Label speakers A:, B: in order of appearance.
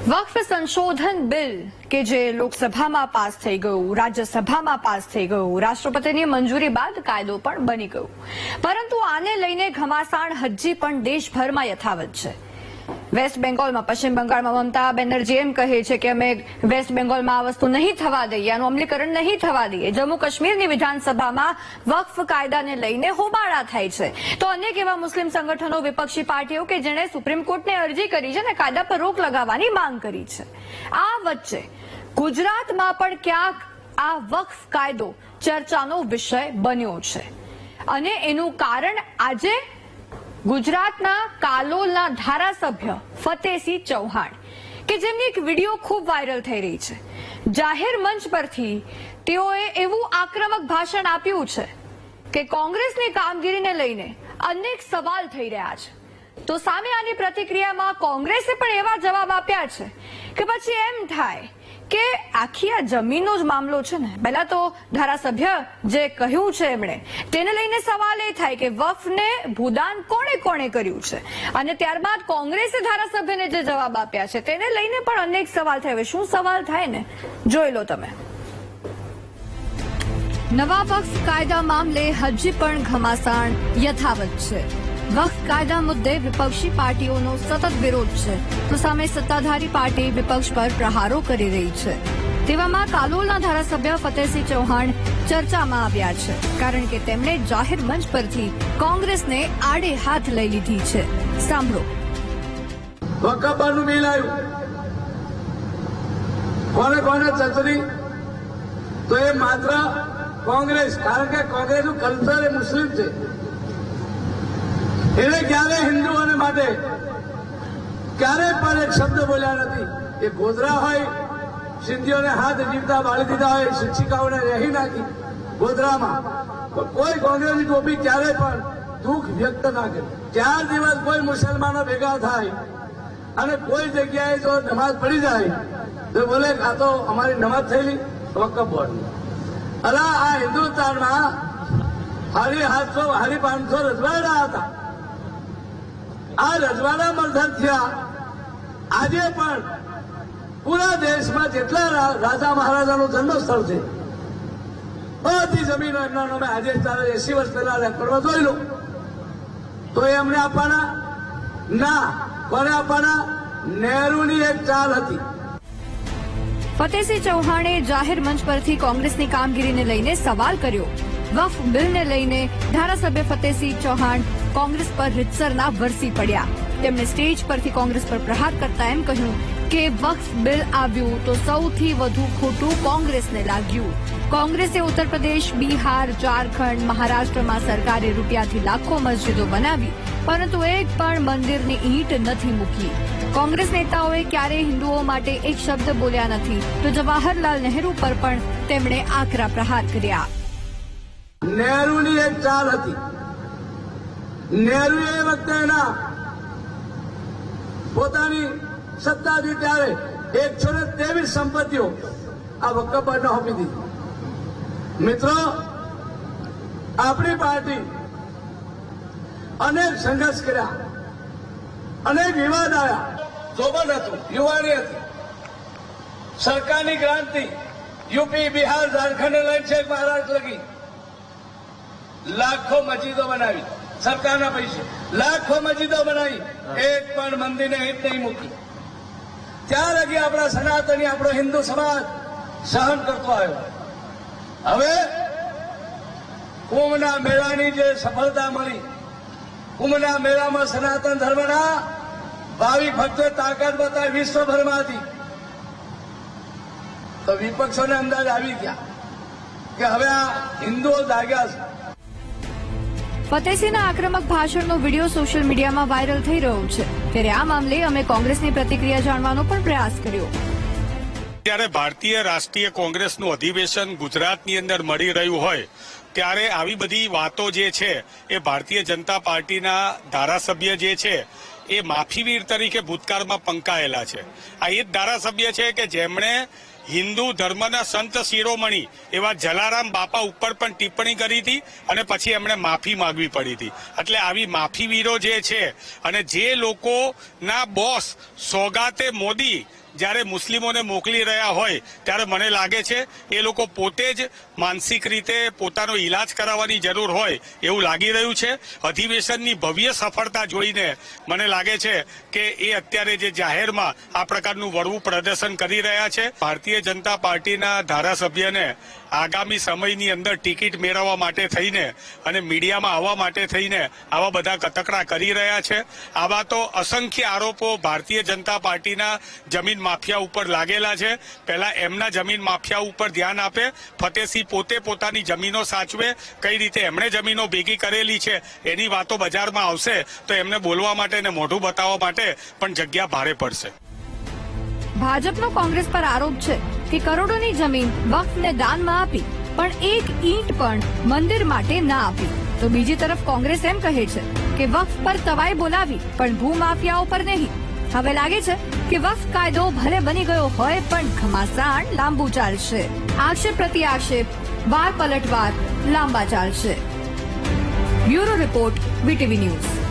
A: વક્ફ સંશોધન બિલ કે જે લોકસભામાં પાસ થઈ ગયું, રાજ્યસભામાં પાસ થઈ ગયું, રાષ્ટ્રપતિની મંજૂરી બાદ કાયદો પણ બની ગયો, પરંતુ આને લઈને ઘમાસાણ હજી પણ દેશભરમાં યથાવત છે। વેસ્ટ બેંગોલમાં, પશ્ચિમ બંગાળમાં મમતા બેનર્જી એમ કહે છે કે અમે વેસ્ટ બેંગોલમાં આ વસ્તુ નહીં થવા દઈએ, આનું અમલીકરણ નહીં થવા દઈએ। જમ્મુ કાશ્મીરની વિધાનસભામાં વક્ફ કાયદાને લઈને હોબાળા થાય છે, તો અનેક એવા મુસ્લિમ સંગઠનો, વિપક્ષી પાર્ટીઓ કે જેણે સુપ્રીમ કોર્ટને અરજી કરી છે અને કાયદા પર રોક લગાવવાની માંગ કરી છે। આ વચ્ચે ગુજરાતમાં પણ ક્યાંક આ વક્ફ કાયદો ચર્ચાનો વિષય બન્યો છે અને એનું કારણ આજે ગુજરાતના કાલોલના ધારાસભ્ય ફતેહસિંહ ચૌહાણ કે જેમની એક વિડીયો ખૂબ વાયરલ થઈ રહી છે। જાહેર મંચ પરથી તેઓએ એવું આક્રમક ભાષણ આપ્યું છે કે કોંગ્રેસની કામગીરીને લઈને અનેક સવાલ થઈ રહ્યા છે, તો સામે આની પ્રતિક્રિયામાં કોંગ્રેસે પણ એવા જવાબ આપ્યા છે કે પછી એમ થાય કે આખી આ જમીનનો જ મામલો છે ને। પહેલા તો ધારાસભ્ય જે કહ્યું છે એમણે તેને લઈને સવાલ એ થાય કે વક્ફને ભૂદાન કોણે કોણે કર્યું છે, અને ત્યારબાદ કોંગ્રેસે ધારાસભ્યને જે જવાબ આપ્યા છે તેને લઈને પણ અનેક સવાલ થાય। હવે શું સવાલ થાય ને જોઈ લો તમે। નવા વક્ફ કાયદા મામલે હજી પણ ઘમાસાણ યથાવત છે। વક્ફ કાયદા મુદ્દે વિપક્ષી પાર્ટીઓનો સતત વિરોધ છે, તો સામે સત્તાધારી પાર્ટી વિપક્ષ પર પ્રહારો કરી રહી છે। તેવામાં કાલોલના ધારાસભ્ય ફતેહસિંહ ચૌહાણ ચર્ચામાં આવ્યા છે, કારણ કે તેમણે જાહેર મંચ પરથી કોંગ્રેસને આડે હાથ લઈ લીધી છે। સાંભળો।
B: વકફનું બિલ આવ્યું, કોને કોને ચર્ચરી, તો એ માત્ર કોંગ્રેસ, કારણ કે કોંગ્રેસનું કલ્ચર એ મુસ્લિમ છે। એને ક્યારે હિન્દુઓને માટે ક્યારે પણ એક શબ્દ બોલ્યા નથી। એ ગોધરા હોય, સિંધીઓને હાથ જીવતા બાળી દીધા હોય, શિક્ષિકાઓને રહી નાખી ગોધરામાં, કોઈ કોંગ્રેસની ટોપી ક્યારે પણ દુઃખ વ્યક્ત ના કરે। 4 દિવસ કોઈ મુસલમાનો ભેગા થાય અને કોઈ જગ્યાએ જો નમાઝ પડી જાય તો બોલે આ તો અમારી નમાઝ થયેલી વકફ બોર્ડની। અલા આ હિન્દુસ્તાનમાં હારી 700 હારી 500 રજવાડા હતા। આ રજવાડા મર્ધન થયા, આજે પણ પૂરા દેશમાં જેટલા રાજા મહારાજાનું જન્મસ્થળ છે બધી જમીનો એમના નામે આજે 80 વર્ષ પહેલા રેકોર્ડમાં જોઈ લો, તો એમને આપવાના ના, કોને આપવાના? નહેરુની એક ચાલ હતી।
A: ફતેહસિંહ ચૌહાણે જાહેર મંચ પરથી કોંગ્રેસની કામગીરીને લઈને સવાલ કર્યો। વક્ફ બિલને લઈને ધારાસભ્ય ફતેહસિંહ ચૌહાણ કોંગ્રેસ પર રીતસરના વરસી પડ્યા। તેમણે સ્ટેજ પરથી કોંગ્રેસ પર પ્રહાર કરતા એમ કહ્યું કે વક્ફ બિલ આવ્યું તો સૌથી વધુ ખોટું કોંગ્રેસને લાગ્યું। કોંગ્રેસે ઉત્તર પ્રદેશ, બિહાર, ઝારખંડ, મહારાષ્ટ્રમાં સરકારી રૂપિયાથી લાખો મસ્જિદો બનાવી, પરંતુ એક પણ મંદિરની ઈંટ નથી મૂકી। કોંગ્રેસ નેતાઓએ ક્યારેય હિન્દુઓ માટે એક શબ્દ બોલ્યા નથી, તો જવાહરલાલ નહેરુ પર પણ તેમણે આકરા પ્રહાર કર્યા।
B: નહેરુની એક ચાલ હતી। નહેરુ એ વખતે એના પોતાની સત્તા હતી ત્યારે 123 સંપત્તિઓ આ વકફ બોર્ડને સોંપી દીધી। મિત્રો, આપણી પાર્ટી અનેક સંઘર્ષ કર્યા, અનેક વિવાદ આવ્યા, જોબન હતું, યુવાની હતી, સરકારની ક્રાંતિ, યુપી, બિહાર, ઝારખંડ લઈને છે મહારાષ્ટ્ર લગી લાખો મસ્જિદો બનાવી, સરકારના પૈસે લાખો મસ્જિદો બનાવી, એક પણ મંદિરને ઈંટ નહીં મૂકી। ત્યાં લગી આપણા સનાતની, આપણો હિન્દુ સમાજ સહન કરતો આવ્યો। હવે કુંભના મેળાની જે સફળતા મળી, કુંભના મેળામાં સનાતન ધર્મના ભાવિક ભક્તોએ તાકાત બતાવી વિશ્વભરમાંથી, તો વિપક્ષોને અંદાજ આવી ગયા કે હવે આ હિન્દુઓ જાગ્યા છે।
A: ફતેહસિંહના આક્રમક ભાષણનો વિડીયો સોશિયલ મીડિયામાં વાયરલ થઈ રહ્યો છે, ત્યારે આ મામલે અમે કોંગ્રેસની પ્રતિક્રિયા જાણવાનો પણ પ્રયાસ કર્યો।
C: ત્યારે ભારતીય રાષ્ટ્રીય કોંગ્રેસનું અધિવેશન ગુજરાતની અંદર મળી રહ્યું હોય ત્યારે આવી બધી વાતો જે છે એ ભારતીય જનતા પાર્ટીના ધારાસભ્ય જે છે એ માફીવીર તરીકે ભૂતકાળમાં પંકાયેલા છે। આ એ જ ધારાસભ્ય છે કે જેમણે હિન્દુ ધર્મના સંત શિરોમણી એવા જલારામ બાપા ઉપર પણ ટિપ્પણી કરી હતી અને પછી એમણે માફી માંગવી પડી હતી। એટલે આવી માફીવીરો જે છે અને જે લોકોના બોસ સોગાતે મોદી જ્યારે મુસ્લિમોને મોકલી રહ્યા હોય ત્યારે મને લાગે છે એ લોકો પોતે જ માનસિક રીતે પોતાનો ઈલાજ કરાવવાની જરૂર હોય એવું લાગી રહ્યું છે. અધિવેશનની ભવ્ય સફળતા જોઈને મને લાગે છે કે એ અત્યારે જે જાહેરમાં આ પ્રકારનું વળવું પ્રદર્શન કરી રહ્યા છે. ભારતીય જનતા પાર્ટીના ધારાસભ્યને આગામી સમયની અંદર ટિકિટ મેળવવા માટે થઈને અને મીડિયામાં આવવા માટે થઈને આવા બધા કતકડા કરી રહ્યા છે. આવા તો અસંખ્ય આરોપો ભારતીય જનતા પાર્ટીના જમીન માફિયા ઉપર લાગેલા છે. પહેલા એમના જમીન માફિયા ઉપર ધ્યાન આપે, ફતેહસિંહ પોતે પોતાની જમીનો સાચવે, કઈ રીતે એમણે જમીનો ભેગી કરેલી છે એની વાતો બજારમાં આવશે તો એમને બોલવા માટે અને મોઢું બતાવવા માટે પણ જગ્યા ભારે પડશે.
A: ભાજપનો કોંગ્રેસ પર આરોપ છે કે કરોડોની જમીન વક્ફને દાનમાં આપી પણ એક ઈંટ પણ મંદિર માટે ના આપી. તો બીજી તરફ કોંગ્રેસ એમ કહે છે કે વક્ફ પર તવાઈ બોલાવી પણ ભૂમાફિયાઓ પર નહીં. હવે લાગે છે કે વક્ફ કાયદો ભલે બની ગયો હોય પણ ઘમાસાણ લાંબુ ચાલશે. આક્ષેપ પ્રતિ આક્ષેપ, વાર પલટવાર લાંબા ચાલશે. Bureau report, VTV news.